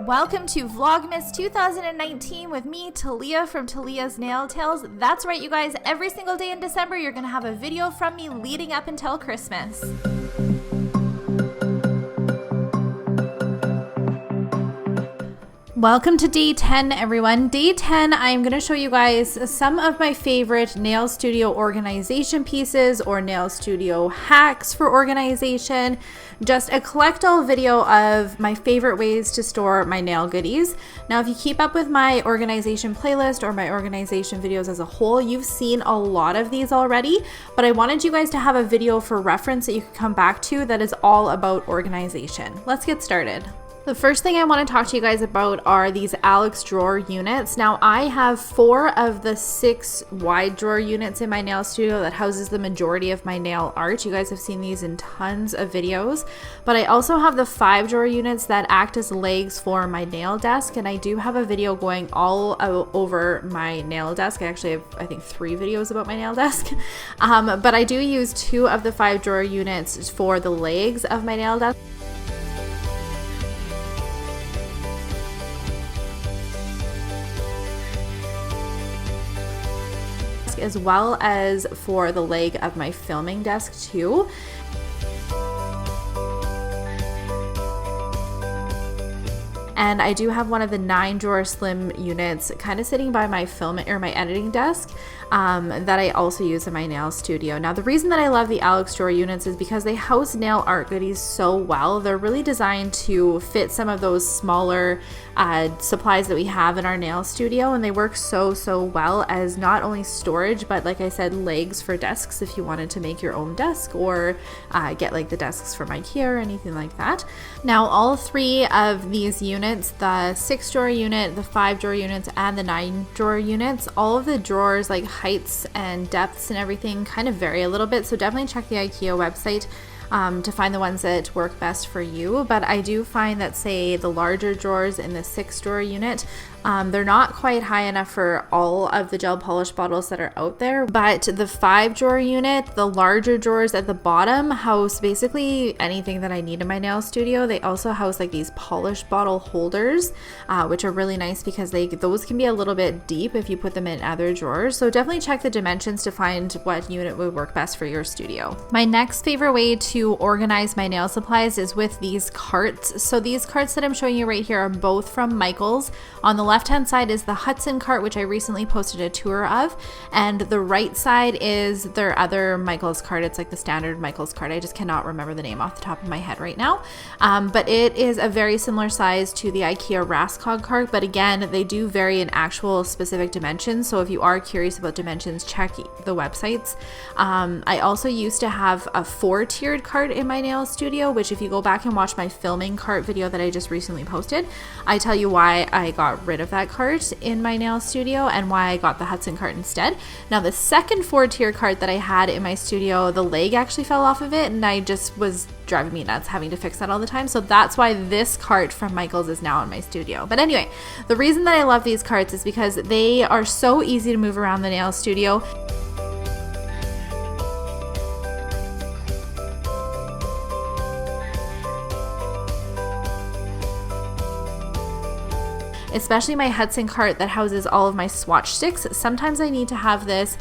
Welcome to Vlogmas 2019 with me, Talia from Talia's Nail Tales. That's right, you guys. Every single day in December, you're going to have a video from me leading up until Christmas. Welcome to day 10, everyone. Day 10, I'm going to show you guys some of my favorite nail studio organization pieces or nail studio hacks for organization. Just a collect-all video of my favorite ways to store my nail goodies. Now, if you keep up with my organization playlist or my organization videos as a whole, you've seen a lot of these already, but I wanted you guys to have a video for reference that you can come back to that is all about organization. Let's get started. The first thing I want to talk to you guys about are these Alex drawer units. Now, I have 4 of the 6 wide drawer units in my nail studio that houses the majority of my nail art. You guys have seen these in tons of videos, but I also have the 5 drawer units that act as legs for my nail desk, and I do have a video going all over my nail desk. I actually have, I think, 3 videos about my nail desk, but I do use 2 of the 5 drawer units for the legs of my nail desk. As well as for the leg of my filming desk too. And I do have one of the 9 drawer slim units kind of sitting by my my editing desk that I also use in my nail studio. Now, the reason that I love the Alex drawer units is because they house nail art goodies so well. They're really designed to fit some of those smaller supplies that we have in our nail studio, and they work so well as not only storage, but like I said, legs for desks if you wanted to make your own desk or get like the desks from IKEA or anything like that. Now, all 3 of these units, the 6 drawer unit, the 5 drawer units, and the 9 drawer units, all of the drawers, like heights and depths and everything, kind of vary a little bit, so definitely check the IKEA website to find the ones that work best for you. But I do find that, say, the larger drawers in the 6 drawer unit, they're not quite high enough for all of the gel polish bottles that are out there, but the 5 drawer unit, the larger drawers at the bottom, house basically anything that I need in my nail studio. They also house like these polish bottle holders, which are really nice because those can be a little bit deep if you put them in other drawers. So definitely check the dimensions to find what unit would work best for your studio. My next favorite way to organize my nail supplies is with these carts. So these carts that I'm showing you right here are both from Michaels. On the left hand side is the Hudson cart, which I recently posted a tour of, and the right side is their other Michaels cart. It's like the standard Michaels cart. I just cannot remember the name off the top of my head right now, but it is a very similar size to the IKEA Raskog cart, but again, they do vary in actual specific dimensions, so if you are curious about dimensions, check the websites. I also used to have a 4-tiered cart in my nail studio, which if you go back and watch my filming cart video that I just recently posted, I tell you why I got rid of that cart in my nail studio and why I got the Hudson cart instead. Now, the second 4-tier cart that I had in my studio, the leg actually fell off of it, and I just was driving me nuts having to fix that all the time. So that's why this cart from Michaels is now in my studio. But anyway, the reason that I love these carts is because they are so easy to move around the nail studio. Especially my Hudson cart that houses all of my swatch sticks. Sometimes I need to have this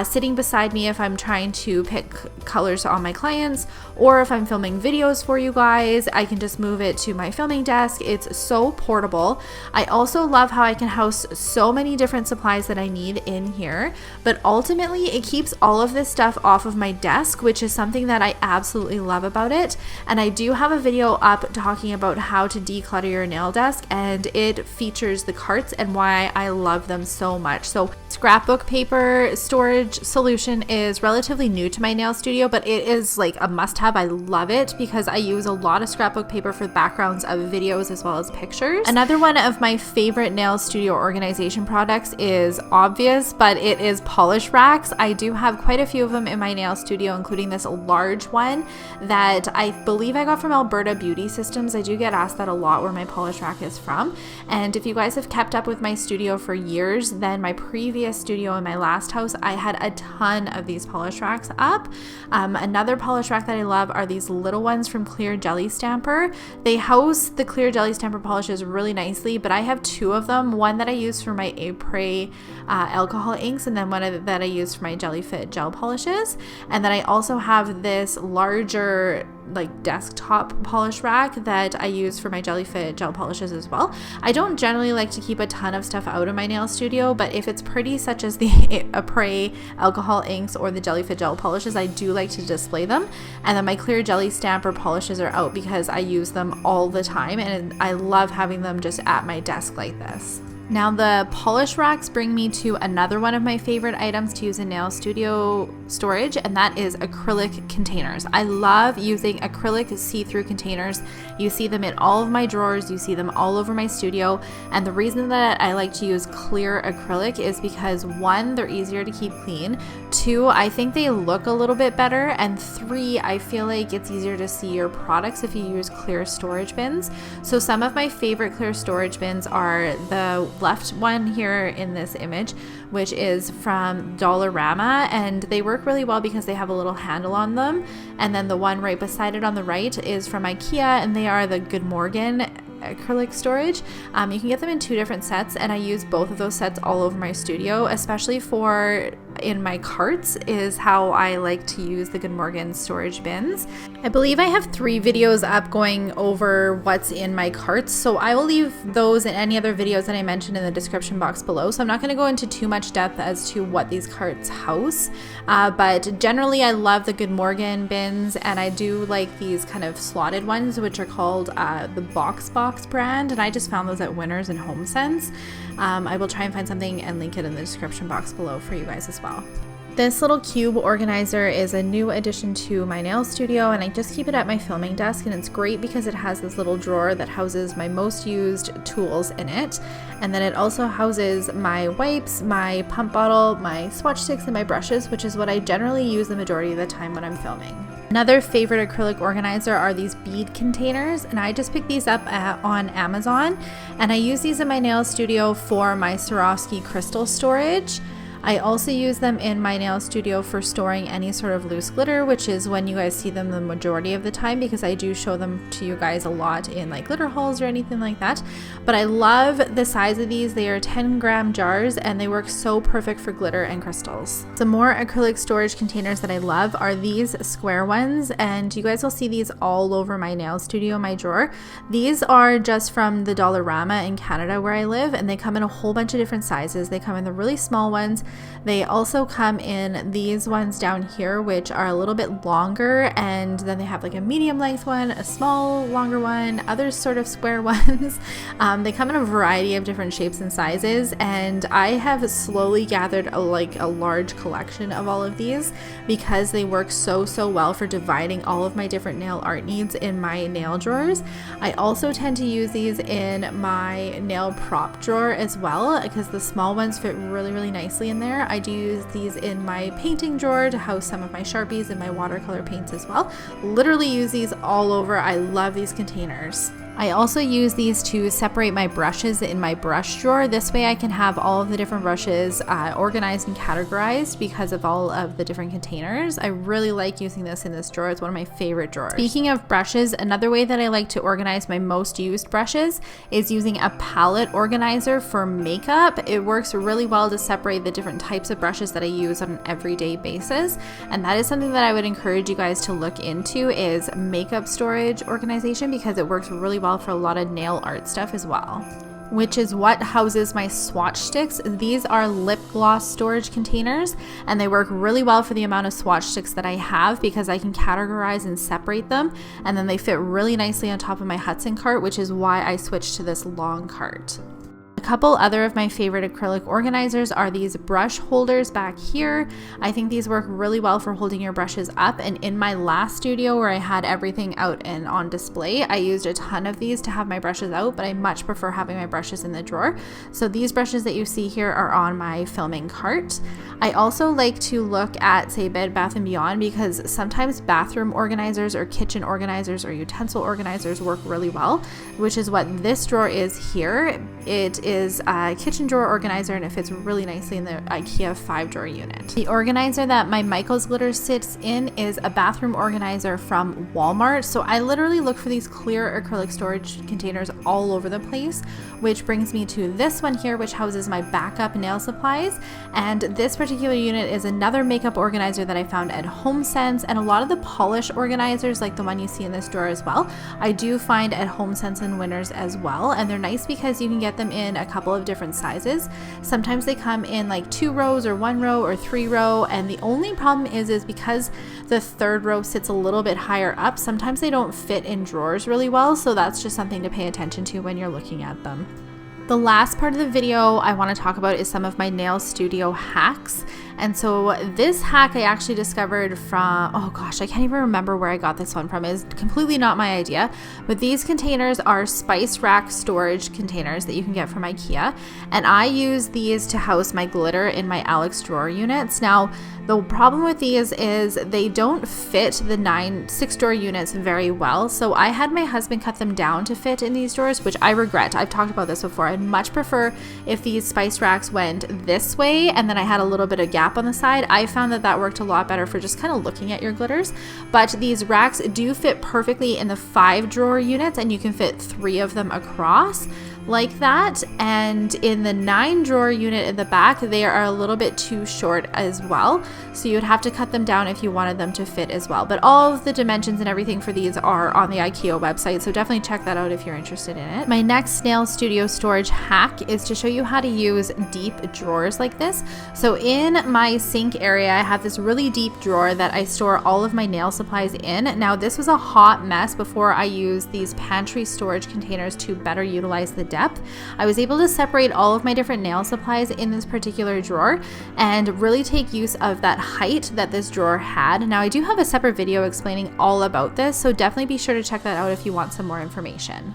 sitting beside me if I'm trying to pick colors on my clients, or if I'm filming videos for you guys. I can just move it to my filming desk. It's so portable. I also love how I can house so many different supplies that I need in here, but ultimately it keeps all of this stuff off of my desk, which is something that I absolutely love about it. And I do have a video up talking about how to declutter your nail desk, and it features the carts and why I love them so much. So scrapbook paper storage solution is relatively new to my nail studio, but it is like a must-have. I love it because I use a lot of scrapbook paper for backgrounds of videos as well as pictures. Another one of my favorite nail studio organization products is obvious, but it is polish racks. I do have quite a few of them in my nail studio, including this large one that I believe I got from Alberta Beauty Systems. I do get asked that a lot where my polish rack is from, and if you you guys have kept up with my studio for years, then my previous studio in my last house, I had a ton of these polish racks up. Another polish rack that I love are these little ones from Clear Jelly Stamper. They house the Clear Jelly Stamper polishes really nicely, but I have two of them. One that I use for my April alcohol inks, and then one that I use for my Jelly Fit gel polishes. And then I also have this larger like desktop polish rack that I use for my Jelly Fit gel polishes as well. I don't generally like to keep a ton of stuff out of my nail studio, but if it's pretty, such as the April alcohol inks or the Jelly Fit gel polishes, I do like to display them. And then my Clear Jelly Stamper polishes are out because I use them all the time, and I love having them just at my desk like this. Now the polish racks bring me to another one of my favorite items to use in nail studio storage, and that is acrylic containers. I love using acrylic see-through containers. You see them in all of my drawers, you see them all over my studio, and the reason that I like to use clear acrylic is because 1, they're easier to keep clean, 2, I think they look a little bit better, and 3, I feel like it's easier to see your products if you use clear storage bins. So some of my favorite clear storage bins are the left one here in this image, which is from Dollarama, and they work really well because they have a little handle on them. And then the one right beside it on the right is from IKEA, and they are the Good Morgan acrylic storage. You can get them in 2 different sets, and I use both of those sets all over my studio, especially for in my carts is how I like to use the Good Morgan storage bins. I believe I have 3 videos up going over what's in my carts, so I will leave those and any other videos that I mentioned in the description box below. So I'm not going to go into too much depth as to what these carts house, but generally I love the Good Morgan bins, and I do like these kind of slotted ones, which are called the Box brand, and I just found those at Winners and HomeSense. I will try and find something and link it in the description box below for you guys as well. This little cube organizer is a new addition to my nail studio, and I just keep it at my filming desk, and it's great because it has this little drawer that houses my most used tools in it, and then it also houses my wipes, my pump bottle, my swatch sticks, and my brushes, which is what I generally use the majority of the time when I'm filming. Another favorite acrylic organizer are these bead containers, and I just picked these up on Amazon, and I use these in my nail studio for my Swarovski crystal storage. I also use them in my nail studio for storing any sort of loose glitter, which is when you guys see them the majority of the time, because I do show them to you guys a lot in like glitter hauls or anything like that. But I love the size of these. They are 10-gram jars, and they work so perfect for glitter and crystals. Some more acrylic storage containers that I love are these square ones, and you guys will see these all over my nail studio, my drawer. These are just from the Dollarama in Canada where I live, and they come in a whole bunch of different sizes. They come in the really small ones. They also come in these ones down here, which are a little bit longer, and then they have like a medium length one, a small longer one, other sort of square ones. They come in a variety of different shapes and sizes, and I have slowly gathered a large collection of all of these because they work so well for dividing all of my different nail art needs in my nail drawers. I also tend to use these in my nail prop drawer as well because the small ones fit really nicely in there. I do use these in my painting drawer to house some of my Sharpies and my watercolor paints as well. Literally use these all over. I love these containers. I also use these to separate my brushes in my brush drawer. This way I can have all of the different brushes organized and categorized because of all of the different containers. I really like using this in this drawer. It's one of my favorite drawers. Speaking of brushes, another way that I like to organize my most used brushes is using a palette organizer for makeup. It works really well to separate the different types of brushes that I use on an everyday basis, and that is something that I would encourage you guys to look into, is makeup storage organization, because it works really well for a lot of nail art stuff as well, which is what houses my swatch sticks. These are lip gloss storage containers, and they work really well for the amount of swatch sticks that I have because I can categorize and separate them, and then they fit really nicely on top of my Hudson cart, which is why I switched to this long cart. A couple other of my favorite acrylic organizers are these brush holders back here. I think these work really well for holding your brushes up, and in my last studio where I had everything out and on display, I used a ton of these to have my brushes out, but I much prefer having my brushes in the drawer. So these brushes that you see here are on my filming cart. I also like to look at, say, Bed Bath & Beyond, because sometimes bathroom organizers or kitchen organizers or utensil organizers work really well, which is what this drawer is here. It is a kitchen drawer organizer and it fits really nicely in the IKEA 5-drawer unit. The organizer that my Michaels glitter sits in is a bathroom organizer from Walmart. So I literally look for these clear acrylic storage containers all over the place, which brings me to this one here, which houses my backup nail supplies. And this particular unit is another makeup organizer that I found at HomeSense, and a lot of the polish organizers, like the one you see in this drawer as well, I do find at HomeSense and Winners as well. And they're nice because you can get them in a couple of different sizes. Sometimes they come in like 2 rows or 1 row or 3 row, and the only problem is because the 3rd row sits a little bit higher up, sometimes they don't fit in drawers really well, so that's just something to pay attention to when you're looking at them. The last part of the video I want to talk about is some of my nail studio hacks. And so this hack I actually discovered from, oh gosh, I can't even remember where I got this one from. It's completely not my idea, but these containers are spice rack storage containers that you can get from IKEA. And I use these to house my glitter in my Alex drawer units. Now, the problem with these is they don't fit the 6-drawer units very well. So I had my husband cut them down to fit in these drawers, which I regret. I've talked about this before. I'd much prefer if these spice racks went this way and then I had a little bit of gap on the side. I found that worked a lot better for just kind of looking at your glitters. But these racks do fit perfectly in the 5-drawer units, and you can fit 3 of them across like that. And in the 9-drawer unit in the back, they are a little bit too short as well, so you would have to cut them down if you wanted them to fit as well. But all of the dimensions and everything for these are on the IKEA website, so definitely check that out if you're interested in it. My next nail studio storage hack is to show you how to use deep drawers like this. So in my sink area, I have this really deep drawer that I store all of my nail supplies in. Now, this was a hot mess before I used these pantry storage containers to better utilize the depth. I was able to separate all of my different nail supplies in this particular drawer and really take use of that height that this drawer had. Now, I do have a separate video explaining all about this, so definitely be sure to check that out if you want some more information.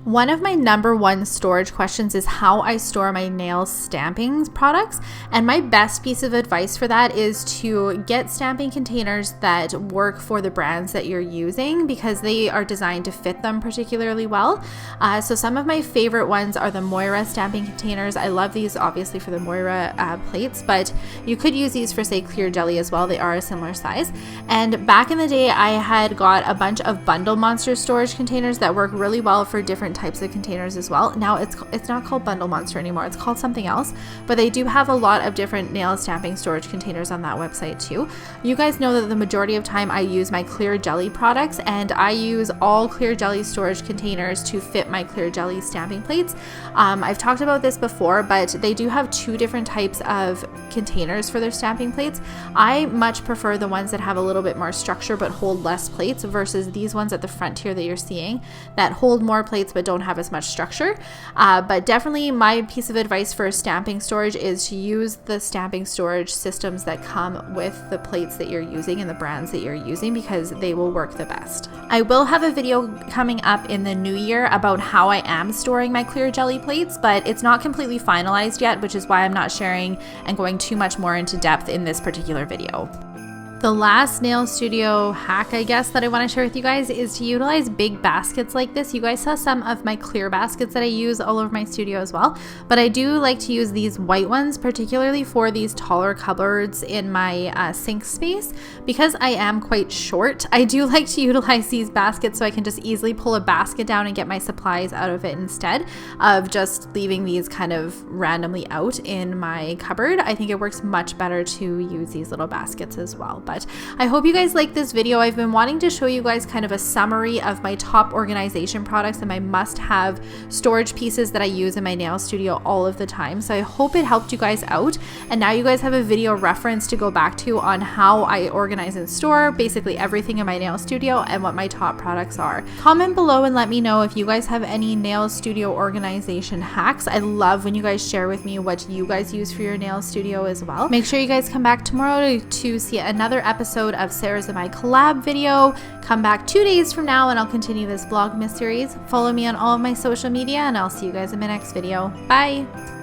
One of my #1 storage questions is how I store my nail stamping products, and my best piece of advice for that is to get stamping containers that work for the brands that you're using, because they are designed to fit them particularly well. So some of my favorite ones are the Moira stamping containers. I love these obviously for the Moira plates, but you could use these for, say, clear jelly as well. They are a similar size. And back in the day, I had got a bunch of Bundle Monster storage containers that work really well for different types of containers as well. Now it's not called Bundle Monster anymore, it's called something else, but they do have a lot of different nail stamping storage containers on that website too. You guys know that the majority of time I use my clear jelly products, and I use all clear jelly storage containers to fit my clear jelly stamping plates. I've talked about this before, but they do have 2 different types of containers for their stamping plates. I much prefer the ones that have a little bit more structure but hold less plates versus these ones at the front here that you're seeing that hold more plates but don't have as much structure. But definitely my piece of advice for stamping storage is to use the stamping storage systems that come with the plates that you're using and the brands that you're using, because they will work the best. I will have a video coming up in the new year about how I am storing my clear jelly plates, but it's not completely finalized yet, which is why I'm not sharing and going too much more into depth in this particular video. The last nail studio hack, I guess, that I want to share with you guys is to utilize big baskets like this. You guys saw some of my clear baskets that I use all over my studio as well, but I do like to use these white ones, particularly for these taller cupboards in my sink space. Because I am quite short, I do like to utilize these baskets so I can just easily pull a basket down and get my supplies out of it instead of just leaving these kind of randomly out in my cupboard. I think it works much better to use these little baskets as well. But much. I hope you guys like this video. I've been wanting to show you guys kind of a summary of my top organization products and my must-have storage pieces that I use in my nail studio all of the time. So I hope it helped you guys out, and now you guys have a video reference to go back to on how I organize and store basically everything in my nail studio and what my top products are. Comment below and let me know if you guys have any nail studio organization hacks. I love when you guys share with me what you guys use for your nail studio as well. Make sure you guys come back tomorrow to see another episode of Sarah's and my collab video. Come back 2 days from now and I'll continue this Vlogmas series. Follow me on all of my social media and I'll see you guys in my next video. Bye!